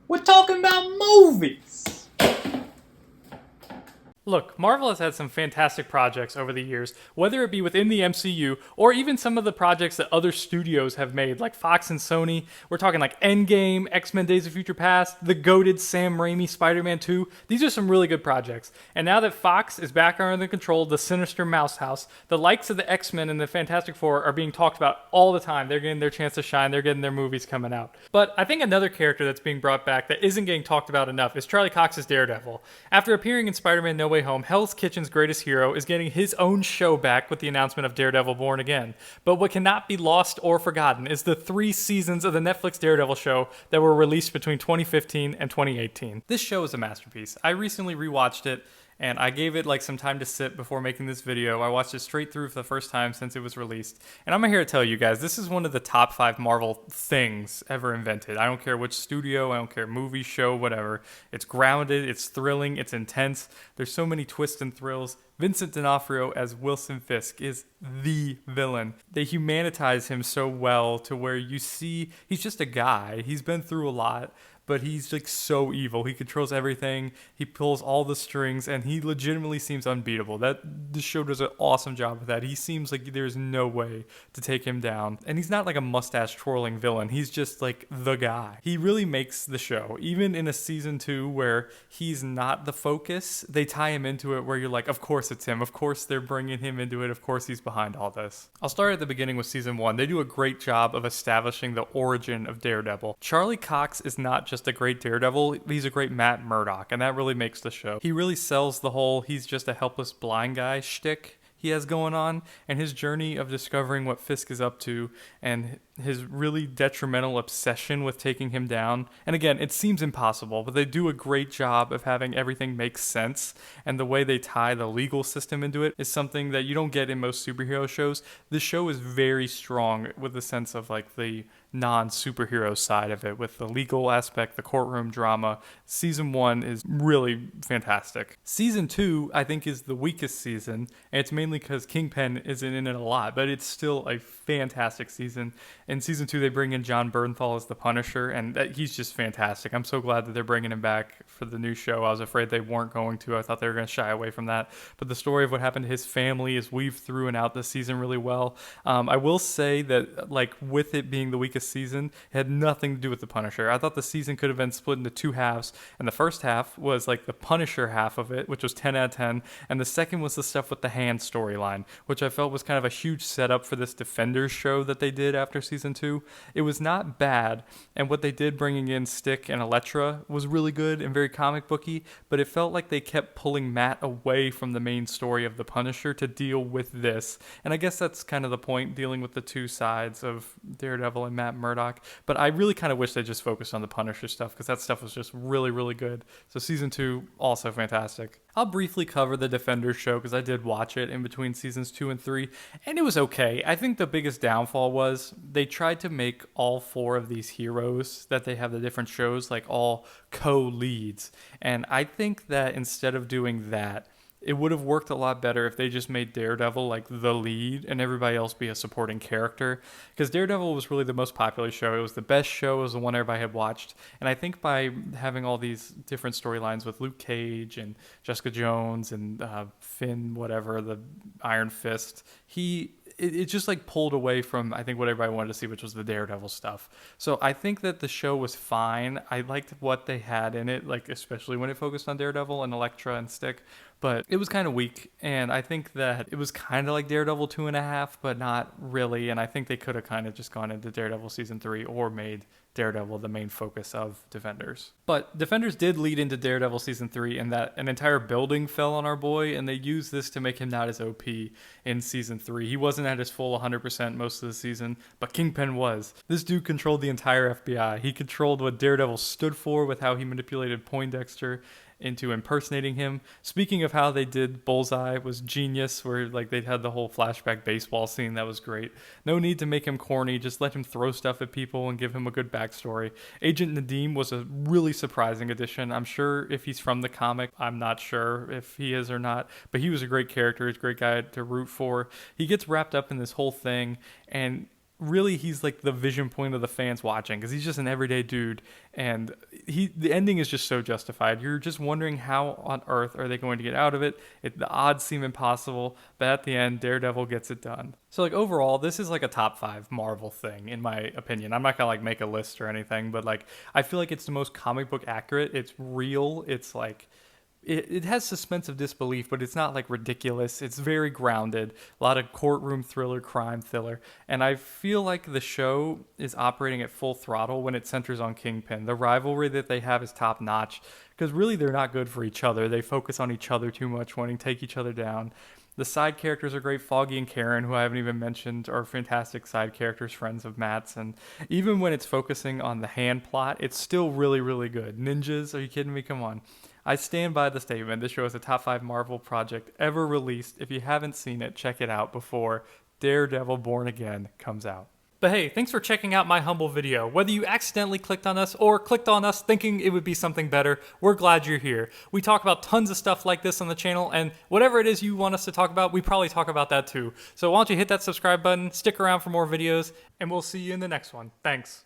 We're talking about movies. Look, Marvel has had some fantastic projects over the years, whether it be within the MCU or even some of the projects that other studios have made, like Fox and Sony. We're talking like Endgame, X-Men Days of Future Past, the goated Sam Raimi Spider-Man 2. These are some really good projects. And now that Fox is back under the control of the sinister mouse house, the likes of the X-Men and the Fantastic Four are being talked about all the time. They're getting their chance to shine. They're getting their movies coming out. But I think another character that's being brought back that isn't getting talked about enough is Charlie Cox's Daredevil. After appearing in Spider-Man No Way Home, Hell's Kitchen's greatest hero is getting his own show back with the announcement of Daredevil Born Again. But what cannot be lost or forgotten is the 3 seasons of the Netflix Daredevil show that were released between 2015 and 2018. This show is a masterpiece. I recently rewatched it, and I gave it like some time to sit before making this video. I watched it straight through for the first time since it was released. And I'm here to tell you guys, this is one of the top 5 Marvel things ever invented. I don't care which studio, I don't care movie, show, whatever. It's grounded, it's thrilling, it's intense. There's so many twists and thrills. Vincent D'Onofrio as Wilson Fisk is the villain. They humanitize him so well to where you see he's just a guy. He's been through a lot, but he's like so evil. He controls everything. He pulls all the strings, and he legitimately seems unbeatable. The show does an awesome job with that. He seems like there's no way to take him down. And he's not like a mustache twirling villain. He's just like the guy. He really makes the show. Even in a season 2 where he's not the focus, they tie him into it where you're like, of course it's him. Of course they're bringing him into it. Of course he's behind all this. I'll start at the beginning with season 1. They do a great job of establishing the origin of Daredevil. Charlie Cox is not just a great Daredevil, he's a great Matt Murdock, and that really makes the show. He really sells the whole he's just a helpless blind guy shtick he has going on, and his journey of discovering what Fisk is up to and his really detrimental obsession with taking him down. And again, it seems impossible, but they do a great job of having everything make sense, and the way they tie the legal system into it is something that you don't get in most superhero shows. This show is very strong with the sense of like the non-superhero side of it, with the legal aspect, the courtroom drama. Season 1 is really fantastic. Season 2, I think, is the weakest season, and it's mainly because Kingpin isn't in it a lot, but it's still a fantastic season. In season 2, they bring in John Bernthal as the Punisher, and he's just fantastic. I'm so glad that they're bringing him back for the new show. I was afraid they weren't going to. I thought they were going to shy away from that. But the story of what happened to his family is weaved through and out this season really well. I will say that, like, with it being the weakest season, it had nothing to do with the Punisher. I thought the season could have been split into 2 halves, and the first half was like the Punisher half of it, which was 10 out of 10, and the second was the stuff with the Hand storyline, which I felt was kind of a huge setup for this Defenders show that they did after season 2. It was not bad, and what they did bringing in Stick and Elektra was really good and very comic booky, but it felt like they kept pulling Matt away from the main story of the Punisher to deal with this, and I guess that's kind of the point, dealing with the two sides of Daredevil and Matt Murdock. But I really kind of wish they just focused on the Punisher stuff, because that stuff was just really, really good. So season 2, also fantastic. I'll briefly cover the Defenders show because I did watch it in between seasons 2 and 3, and it was okay. I think the biggest downfall was they tried to make all 4 of these heroes that they have the different shows like all co-leads. And I think that instead of doing that, it would have worked a lot better if they just made Daredevil like the lead and everybody else be a supporting character. Because Daredevil was really the most popular show. It was the best show. It was the one everybody had watched. And I think by having all these different storylines with Luke Cage and Jessica Jones and Finn, whatever, the Iron Fist, it just like pulled away from, I think, what everybody wanted to see, which was the Daredevil stuff. So I think that the show was fine. I liked what they had in it, like especially when it focused on Daredevil and Elektra and Stick. But it was kind of weak, and I think that it was kind of like Daredevil 2.5, but not really. And I think they could have kind of just gone into Daredevil season 3 or made Daredevil the main focus of Defenders. But Defenders did lead into Daredevil season 3 in that an entire building fell on our boy, and they used this to make him not as OP in season 3. He wasn't at his full 100% most of the season, but Kingpin was. This dude controlled the entire FBI. He controlled what Daredevil stood for with how he manipulated Poindexter into impersonating him. Speaking of how they did Bullseye was genius, where like they had the whole flashback baseball scene that was great. No need to make him corny, just let him throw stuff at people and give him a good backstory. Agent Nadeem was a really surprising addition. I'm sure if he's from the comic, I'm not sure if he is or not, but he was a great character. He's a great guy to root for. He gets wrapped up in this whole thing, and really he's like the vision point of the fans watching, because he's just an everyday dude, and the ending is just so justified. You're just wondering how on earth are they going to get out of it. The odds seem impossible, but at the end, Daredevil gets it done. So like overall, this is like a top 5 Marvel thing in my opinion. I'm not gonna like make a list or anything, but like I feel like it's the most comic book accurate. It's real. It's like it has suspense of disbelief, but it's not like ridiculous. It's very grounded. A lot of courtroom thriller, crime thriller. And I feel like the show is operating at full throttle when it centers on Kingpin. The rivalry that they have is top notch because really they're not good for each other. They focus on each other too much, wanting to take each other down. The side characters are great. Foggy and Karen, who I haven't even mentioned, are fantastic side characters, friends of Matt's. And even when it's focusing on the hand plot, it's still really, really good. Ninjas, are you kidding me? Come on. I stand by the statement. This show is a top 5 Marvel project ever released. If you haven't seen it, check it out before Daredevil Born Again comes out. But hey, thanks for checking out my humble video. Whether you accidentally clicked on us or clicked on us thinking it would be something better, we're glad you're here. We talk about tons of stuff like this on the channel, and whatever it is you want us to talk about, we probably talk about that too. So why don't you hit that subscribe button, stick around for more videos, and we'll see you in the next one. Thanks.